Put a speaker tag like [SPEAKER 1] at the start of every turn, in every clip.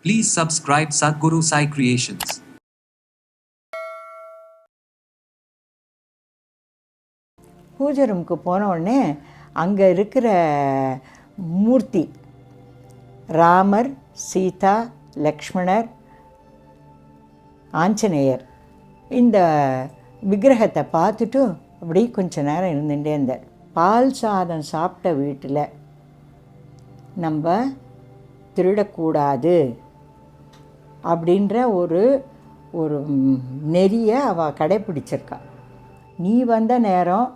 [SPEAKER 1] Please subscribe Sadhguru Sai Creations.
[SPEAKER 2] பூஜை ரூமுக்கு போன உடனே அங்கே இருக்கிற மூர்த்தி ராமர், சீதா, லக்ஷ்மணர், ஆஞ்சநேயர் இந்த விக்கிரகத்தை பார்த்துட்டு அப்படி கொஞ்ச நேரம் இருந்துகிட்டே இருந்தார். பால் சாதம் சாப்பிட்ட வீட்டில் நம்ம திருடக்கூடாது அப்படின்ற ஒரு ஒரு நெறியை அவள் கடைப்பிடிச்சிருக்கா. நீ வந்த நேரம்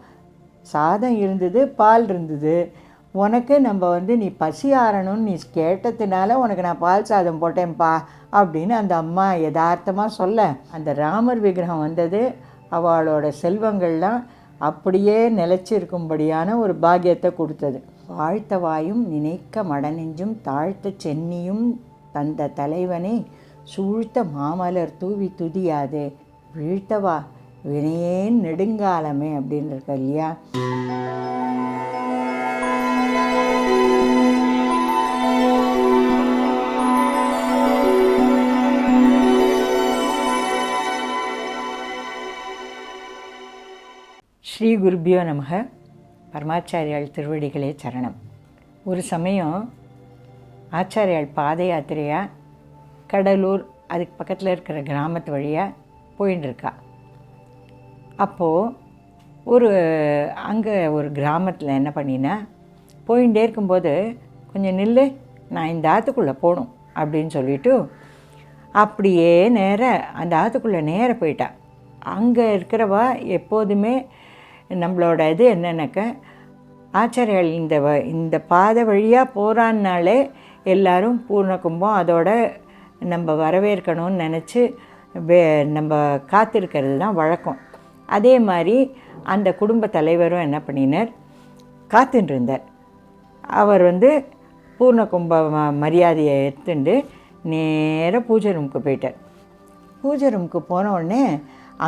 [SPEAKER 2] சாதம் இருந்தது, பால் இருந்தது, உனக்கு நம்ம நீ பசி ஆறணும்னு நீ கேட்டதுனால உனக்கு நான் பால் சாதம் போட்டேன்ப்பா அப்படின்னு அந்த அம்மா யதார்த்தமாக சொல்ல, அந்த ராமர் விக்கிரகம் வந்தது அவளோட செல்வங்கள்லாம் அப்படியே நிலச்சிருக்கும்படியான ஒரு பாக்கியத்தை கொடுத்தது. வாழ்த்த வாயும் நினைக்க மடநெஞ்சும் தாழ்த்த சென்னியும் தந்த தலைவனை சூழ்த்த மாமலர் தூவி துதியாதே வீழ்த்தவா வினையேன் நெடுங்காலமே அப்படின்னு இருக்க இல்லையா. ஸ்ரீ குருபியோ நமக. பரமாச்சாரியால் திருவடிகளே சரணம். ஒரு சமயம் ஆச்சாரியால் பாத யாத்திரையாக கடலூர் அதுக்கு பக்கத்தில் இருக்கிற கிராமத்து வழியாக போயின்னு இருக்கா. அப்போது அங்கே ஒரு கிராமத்தில் என்ன பண்ணினா, போயிட்டே இருக்கும்போது கொஞ்சம் நில்லு, நான் இந்த ஆற்றுக்குள்ளே போகணும் அப்படின்னு சொல்லிவிட்டு அப்படியே அந்த ஆற்றுக்குள்ளே நேராக போயிட்டா. அங்கே இருக்கிறவா எப்போதுமே நம்மளோட என்னென்னாக்க ஆச்சாரியால் இந்த பாதை வழியாக போகிறான்னாலே எல்லோரும் பூர்ண கும்பம் அதோட நம்ம வரவேற்கணும்னு நினச்சி நம்ம காத்திருக்கிறது தான் வழக்கம். அதே மாதிரி அந்த குடும்ப தலைவரும் என்ன பண்ணினார், காத்துட்டு இருந்தார். அவர் பூர்ண கும்ப மரியாதையை எடுத்துட்டு நேராக பூஜை ரூமுக்கு போயிட்டார். பூஜை ரூமுக்கு போன உடனே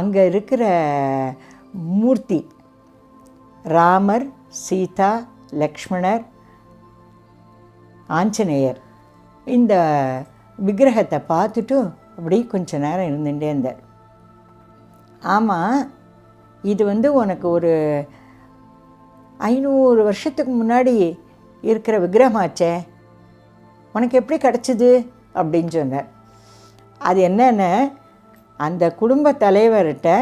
[SPEAKER 2] அங்கே இருக்கிற மூர்த்தி ராமர், சீதா, லக்ஷ்மணர், ஆஞ்சநேயர் இந்த விக்கிரகத்தை பார்த்துட்டு அப்படி கொஞ்ச நேரம் இருந்துகிட்டே இருந்தார். ஆமாம், இது உனக்கு ஒரு 500 வருஷத்துக்கு முன்னாடி இருக்கிற விக்கிரகமாச்சே, உனக்கு எப்படி கிடச்சிது அப்படின்னு சொன்னார். அது என்னென்ன, அந்த குடும்ப தலைவர்கிட்ட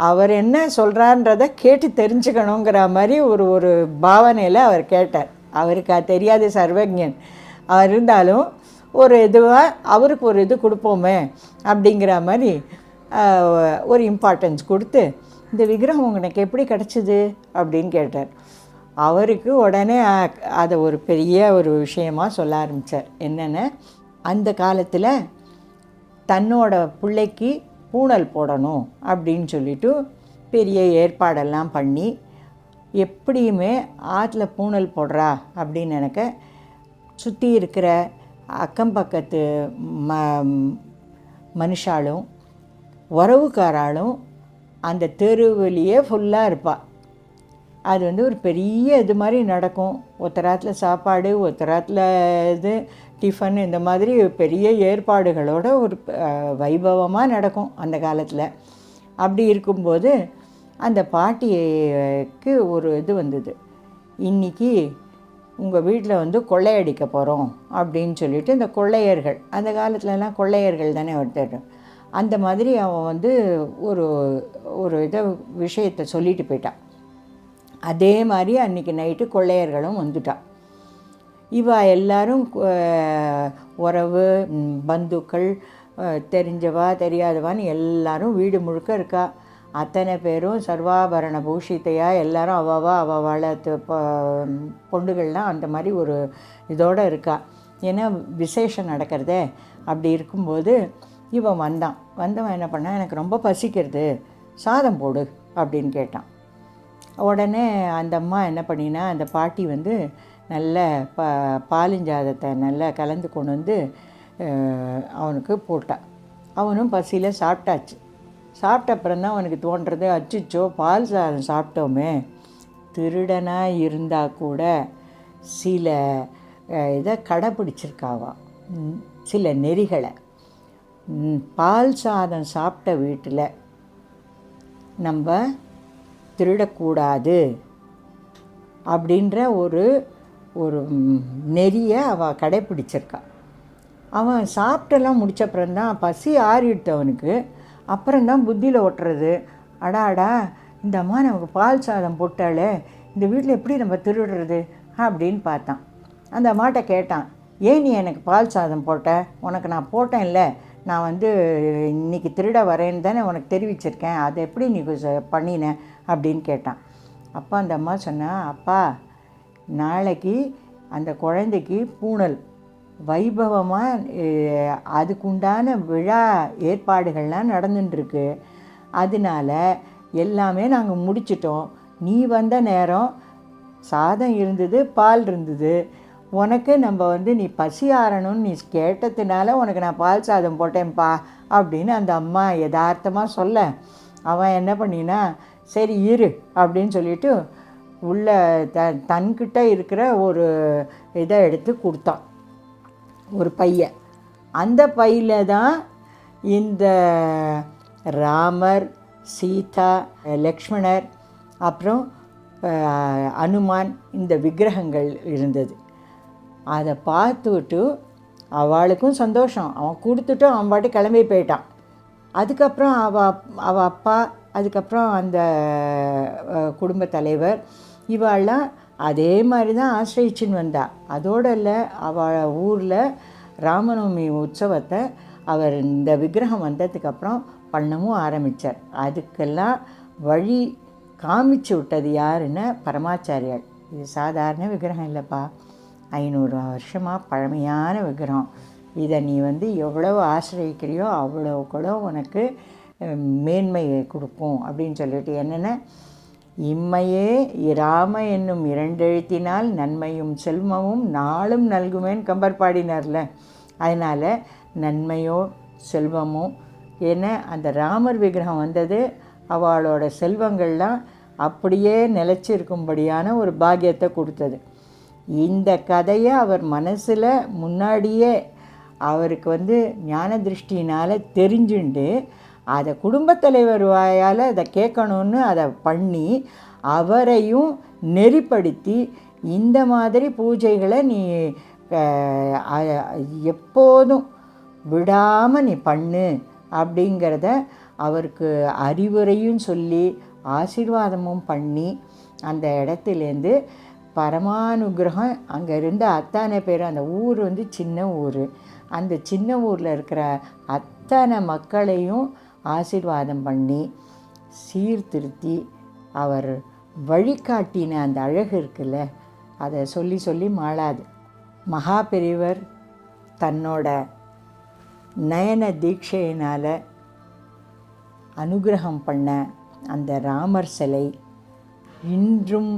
[SPEAKER 2] அவர் என்ன சொல்கிறான்றதை கேட்டு தெரிஞ்சுக்கணுங்கிற மாதிரி ஒரு பாவனையில் அவர் கேட்டார். அவருக்கு அது தெரியாது, சர்வஜன் அவர் இருந்தாலும் ஒரு இதுவாக அவருக்கு ஒரு இது கொடுப்போமே அப்படிங்கிற மாதிரி ஒரு இம்பார்ட்டன்ஸ் கொடுத்து, இந்த விக்கிரகம் உங்களுக்கு எப்படி கிடச்சிது அப்படின்னு கேட்டார். அவருக்கு உடனே அதை ஒரு பெரிய ஒரு விஷயமாக சொல்ல ஆரம்பித்தார். என்னென்ன, அந்த காலத்தில் தன்னோட பிள்ளைக்கு பூணல் போடணும் அப்படின்னு சொல்லிட்டு பெரிய ஏற்பாடெல்லாம் பண்ணி, எப்படியுமே ஆற்றுல பூணல் போடுறா அப்படின்னு எனக்கு சுற்றி இருக்கிற அக்கம் பக்கத்து மனுஷாலும் உறவுக்காராலும் அந்த தெருவிலேயே ஃபுல்லாக இருப்பாள். அது ஒரு பெரிய இது மாதிரி நடக்கும். ஒருத்தராத்தில் சாப்பாடு, ஒருத்தராத்தில் இது டிஃபன், இந்த மாதிரி பெரிய ஏற்பாடுகளோட ஒரு வைபவமாக நடக்கும் அந்த காலத்தில். அப்படி இருக்கும்போது அந்த பாட்டிக்கு ஒரு இது வந்தது, இன்றைக்கி உங்கள் வீட்டில் கொள்ளையடிக்க போகிறோம் அப்படின்னு சொல்லிட்டு இந்த கொள்ளையர்கள், அந்த காலத்துலலாம் கொள்ளையர்கள் தானே ஒருத்தர், அந்த மாதிரி அவன் ஒரு ஒரு விஷயத்தை சொல்லிட்டு போயிட்டான். அதே மாதிரி அன்றைக்கி நைட்டு கொள்ளையர்களும் வந்துட்டான். எல்லாரும் உறவு பந்துக்கள் தெரிஞ்சவா தெரியாதவான்னு எல்லாரும் வீடு முழுக்க இருக்கா. அத்தனை பேரும் சர்வாபரண பூஷித்தையாக எல்லாரும் அவளை பொண்டுகள்லாம் அந்த மாதிரி ஒரு இதோடு இருக்கா. ஏன்னா விசேஷம் நடக்கிறதே. அப்படி இருக்கும்போது இவன் வந்தவன் என்ன பண்ணான், எனக்கு ரொம்ப பசிக்கிறது, சாதம் போடு அப்படின்னு கேட்டான். உடனே அந்த அம்மா என்ன பண்ணினா, அந்த பாட்டி நல்ல பாலிஞ்சாதத்தை நல்லா கலந்து கொண்டு அவனுக்கு போட்டான். அவனும் பசியில் சாப்பிட்டாச்சு. சாப்பிட்ட அப்புறம்தான் அவனுக்கு தோன்றது, அச்சுச்சோ பால் சாதம் சாப்பிட்டோமே, திருடனாக இருந்தால் கூட சில இதை கடைப்பிடிச்சிருக்காவா, சில நெறிகளை. பால் சாதம் சாப்பிட்ட வீட்டில் நம்ம திருடக்கூடாது அப்படின்ற ஒரு ஒரு நெறியை அவள் கடைப்பிடிச்சிருக்கா. அவன் சாப்பிட்டெல்லாம் முடிச்சப்புறந்தான் பசி ஆறிடுத்தவனுக்கு அப்புறம்தான் புத்தியில் ஓட்டுறது, அடா இந்த அம்மா நமக்கு பால் சாதம் போட்டாலே இந்த வீட்டில் எப்படி நம்ம திருடுறது அப்படின்னு பார்த்தான். அந்த அம்மாட்ட கேட்டான், ஏன் நீ எனக்கு பால் சாதம் போட்ட? உனக்கு நான் போட்டேன் இல்லை, நான் இன்றைக்கி திருட வரேன்னு தானே உனக்கு தெரிவிச்சிருக்கேன், அதை எப்படி நீ பண்ணின அப்படின்னு கேட்டான். அப்பா அந்த அம்மா சொன்னா, அப்பா நாளைக்கு அந்த குழந்தைக்கு பூணல் வைபவமாக அதுக்குண்டான விழா ஏற்பாடுகள்லாம் நடந்துட்டுருக்கு, அதனால் எல்லாமே நாங்கள் முடிச்சிட்டோம். நீ வந்த நேரம் சாதம் இருந்தது, பால் இருந்தது, உனக்கு நம்ம நீ பசி ஆறணும்னு நீ கேட்டதுனால உனக்கு நான் பால் சாதம் போட்டேன்ப்பா அப்படின்னு அந்த அம்மா யதார்த்தமாக சொல்ல, அவன் என்ன பண்ணினா, சரி இரு அப்படின்னு சொல்லிட்டு உள்ள தன்கிட்ட இருக்கிற ஒரு இதை எடுத்து கொடுத்தான், ஒரு பைய. அந்த பையில் தான் இந்த ராமர், சீதா, லக்ஷ்மணர், அப்புறம் அனுமான் இந்த விக்கிரகங்கள் இருந்தது. அதை பார்த்துவிட்டு அவளுக்கும் சந்தோஷம், அவன் கொடுத்துட்டு அவன் பாட்டு கிளம்பி போயிட்டான். அதுக்கப்புறம் அவள் அப்பா, அதுக்கப்புறம் அந்த குடும்ப தலைவர் இவாள்லாம் அதே மாதிரி தான் ஆசிரியிச்சின்னு வந்தா. அதோடு இல்லை, அவள் ஊரில் ராமநவமி உற்சவத்தை அவர் இந்த விக்கிரகம் வந்ததுக்கப்புறம் பண்ணவும் ஆரம்பித்தார். அதுக்கெல்லாம் வழி காமிச்சு விட்டது யாருன்னு பரமாச்சாரியார். இது சாதாரண விக்கிரகம் இல்லைப்பா, 500 வருஷமாக பழமையான விக்கிரகம். இதை நீ எவ்வளவு ஆசிரியக்கிறியோ அவ்வளோ கூட உனக்கு மேன்மையை கொடுக்கும் அப்படின்னு சொல்லிட்டு, என்னென்ன இம்மையே இராம என்னும் 2 எழுத்தினால் நன்மையும் செல்வமும் நாளும் நல்குமேன்னு கம்பர் பாடினார்ல. அதனால் நன்மையோ செல்வமோ, ஏன்னா அந்த ராமர் விக்கிரகம் வந்தது அவளோட செல்வங்கள்லாம் அப்படியே நிலச்சிருக்கும்படியான ஒரு பாக்கியத்தை கொடுத்தது. இந்த கதையை அவர் மனசில் முன்னாடியே அவருக்கு ஞான திருஷ்டினால் தெரிஞ்சுண்டு அதை குடும்பத்தலைவர் வாயால் அதை கேட்கணுன்னு அதை பண்ணி அவரையும் நெறிப்படுத்தி, இந்த மாதிரி பூஜைகளை நீ எப்போதும் விடாமல் நீ பண்ணு அப்படிங்கிறத அவருக்கு அறிவுரையும் சொல்லி ஆசீர்வாதமும் பண்ணி, அந்த இடத்துலேருந்து பரமானுகிரகம் அங்கே இருந்த அத்தனை பேர், அந்த ஊர் சின்ன ஊர், அந்த சின்ன ஊரில் இருக்கிற அத்தனை மக்களையும் ஆசீர்வாதம் பண்ணி சீர்திருத்தி அவர் வழிகாட்டின அந்த அழகு இருக்குல்ல, அதை சொல்லி சொல்லி மாளாது. மகா பெரியவர் தன்னோட நயன தீட்சையினால் அனுகிரகம் பண்ண அந்த ராமர் சிலை இன்றும்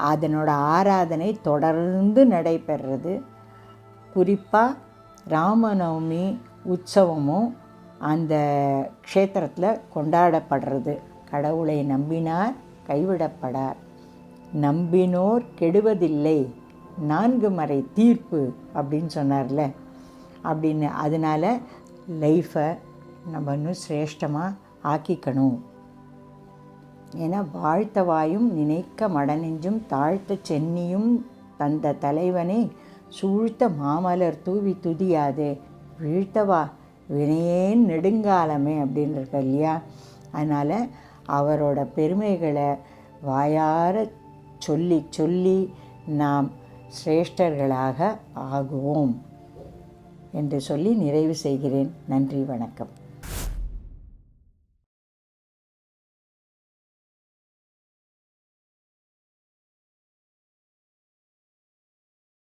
[SPEAKER 2] அதனோட ஆராதனை தொடர்ந்து நடைபெறுறது. குறிப்பாக ராமநவமி உற்சவமும் அந்த க்ஷேத்திரத்தில் கொண்டாடப்படுறது. கடவுளை நம்பினார் கைவிடப்படார், நம்பினோர் கெடுவதில்லை, 4 மறை தீர்ப்பு அப்படின்னு சொன்னார்ல. அப்படின்னு அதனால் லைஃப்பை நம்ம இன்னும் சிரேஷ்டமாக ஆக்கிக்கணும். ஏன்னா வாழ்த்த வாயும் நினைக்க மடநெஞ்சும் தாழ்த்த சென்னியும் தந்த தலைவனை சூழ்த்த மாமலர் தூவி துதியாதே வீழ்த்தவா வினையேன் நெடுங்காலமே அப்படின்னு இருக்க இல்லையா. அதனால் அவரோட பெருமைகளை வாயார சொல்லி சொல்லி நாம் சிரேஷ்டர்களாக ஆகுவோம் என்று சொல்லி நிறைவு செய்கிறேன். நன்றி, வணக்கம்.